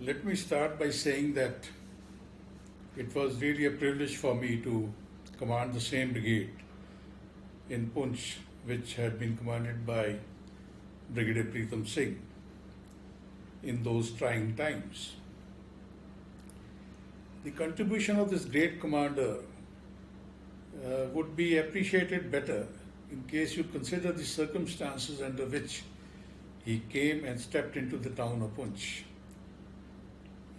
Let me start by saying that it was really a privilege for me to command the same brigade in Punch, which had been commanded by Brigadier Pritam Singh in those trying times. The contribution of this great commander would be appreciated better in case you consider the circumstances under which he came and stepped into the town of Punch.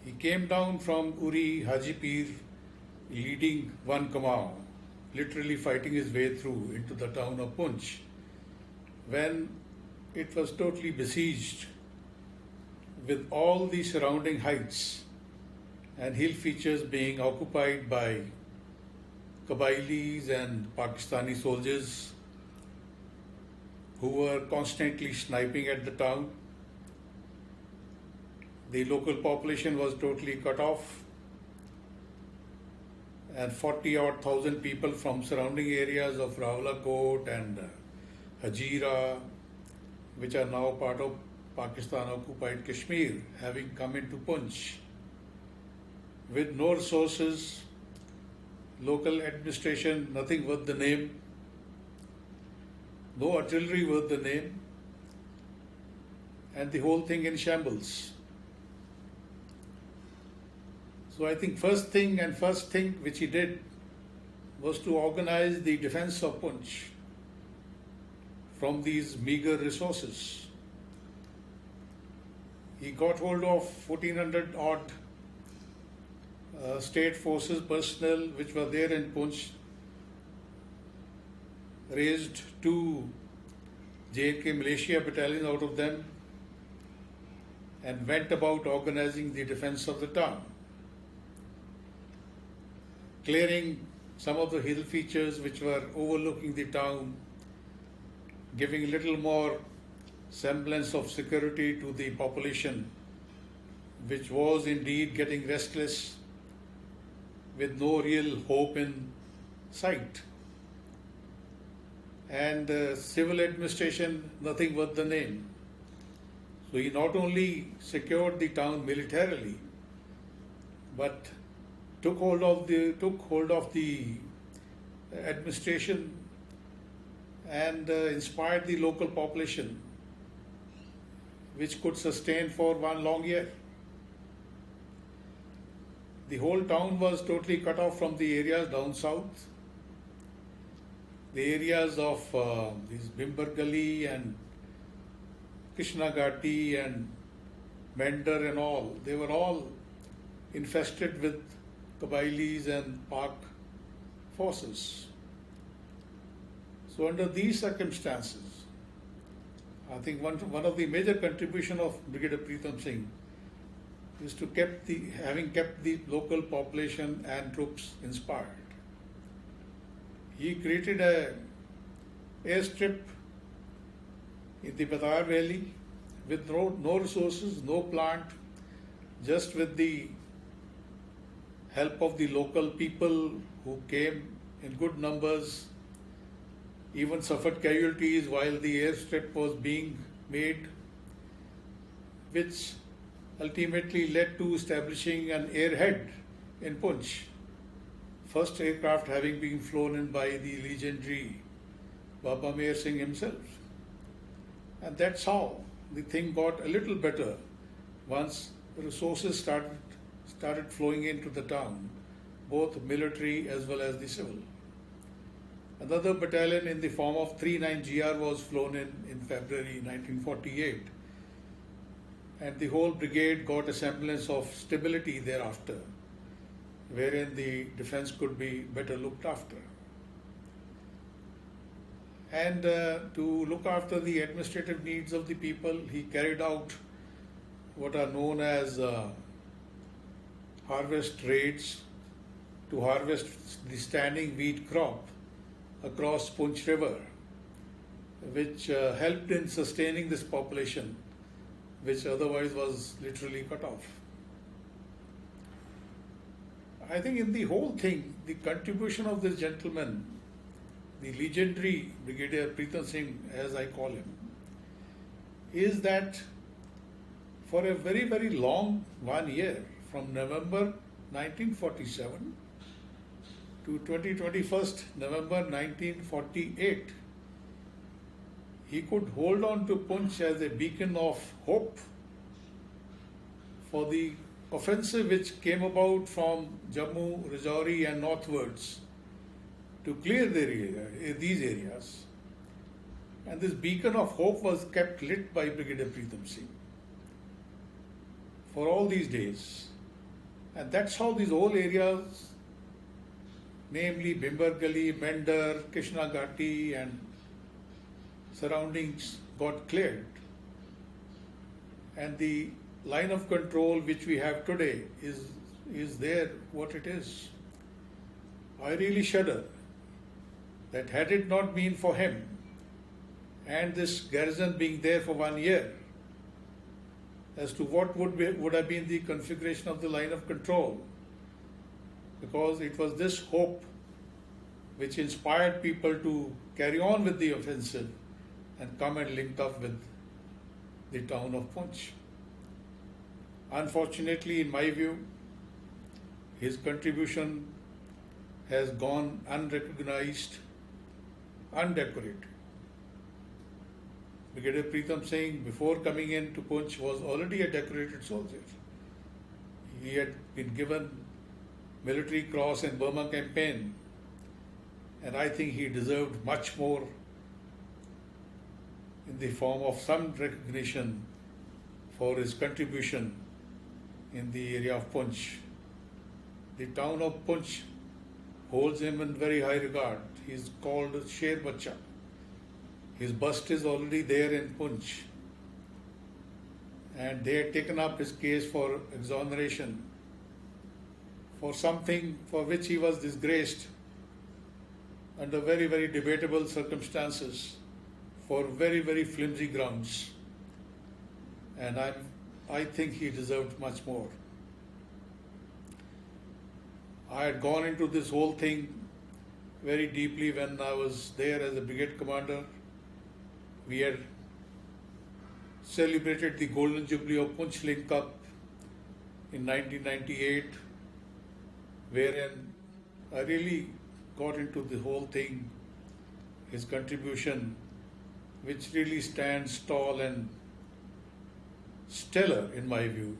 He came down from Uri Hajipir leading one Kamau, literally fighting his way through into the town of Punch when it was totally besieged with all the surrounding heights and hill features being occupied by Kabailis and Pakistani soldiers who were constantly sniping at the town. The local population was totally cut off, and 40 odd thousand people from surrounding areas of Rawalakot and Hajira, which are now part of Pakistan occupied Kashmir, having come into Punch with no resources, local administration, nothing worth the name, no artillery worth the name, and the whole thing in shambles. So I think first thing which he did was to organize the defense of Punch from these meager resources. He got hold of 1400 odd state forces personnel which were there in Punch, raised 2 J&K militia battalions out of them, and went about organizing the defense of the town, clearing some of the hill features which were overlooking the town, giving a little more semblance of security to the population, which was indeed getting restless with no real hope in sight. And civil administration, nothing worth the name. So he not only secured the town militarily, but took hold of the administration and inspired the local population, which could sustain for one long year. The whole town was totally cut off from the areas down south. The areas of these Bimbar Gali and Krishna Ghati and Mender and all, they were all infested with Kabailis and Pak forces. So under these circumstances, I think one of the major contribution of Brigadier Pritam Singh is to having kept the local population and troops inspired. He created a airstrip in the Badar Valley with no resources, no plant, just with the help of the local people who came in good numbers, even suffered casualties while the airstrip was being made, which ultimately led to establishing an airhead in Punch, first aircraft having been flown in by the legendary Baba Meher Singh himself. And that's how the thing got a little better once the resources started flowing into the town, both military as well as the civil. Another battalion in the form of 39 GR was flown in February 1948, and the whole brigade got a semblance of stability thereafter, wherein the defense could be better looked after. And to look after the administrative needs of the people, he carried out what are known as harvest raids to harvest the standing wheat crop across Punch River, which helped in sustaining this population, which otherwise was literally cut off. I think in the whole thing, the contribution of this gentleman, the legendary Brigadier Pritam Singh, as I call him, is that for a very, very long 1 year, from November 1947 to 21st November 1948, he could hold on to Poonch as a beacon of hope for the offensive which came about from Jammu, Rajouri and northwards to clear these areas. And this beacon of hope was kept lit by Brigadier Pritam Singh for all these days. And that's how these whole areas, namely Bhimber Gali, Mender, Krishna Ghati and surroundings, got cleared. And the line of control which we have today is there what it is. I really shudder that had it not been for him and this garrison being there for 1 year, as to what would have been the configuration of the line of control, because it was this hope which inspired people to carry on with the offensive and come and link up with the town of Poonch. Unfortunately, in my view, his contribution has gone unrecognized, undecorated. Brigadier Pritam Singh, before coming in to Poonch, was already a decorated soldier. He had been given Military Cross in Burma campaign, and I think he deserved much more in the form of some recognition for his contribution in the area of Poonch. The town of Poonch holds him in very high regard. He is called Sher Bacha. His bust is already there in Poonch, and they had taken up his case for exoneration for something for which he was disgraced under very, very debatable circumstances, for very, very flimsy grounds. And I think he deserved much more. I had gone into this whole thing very deeply when I was there as a brigade commander. We had celebrated the Golden Jubilee of Poonch Link Up in 1998, wherein I really got into the whole thing, his contribution, which really stands tall and stellar in my view.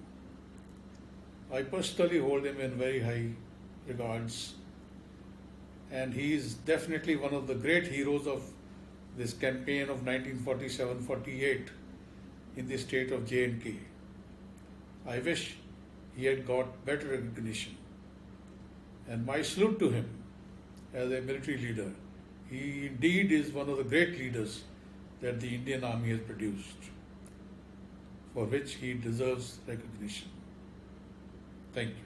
I personally hold him in very high regards, and he is definitely one of the great heroes of this campaign of 1947-48 in the state of J&K. I wish he had got better recognition, and my salute to him as a military leader. He indeed is one of the great leaders that the Indian Army has produced, for which he deserves recognition. Thank you.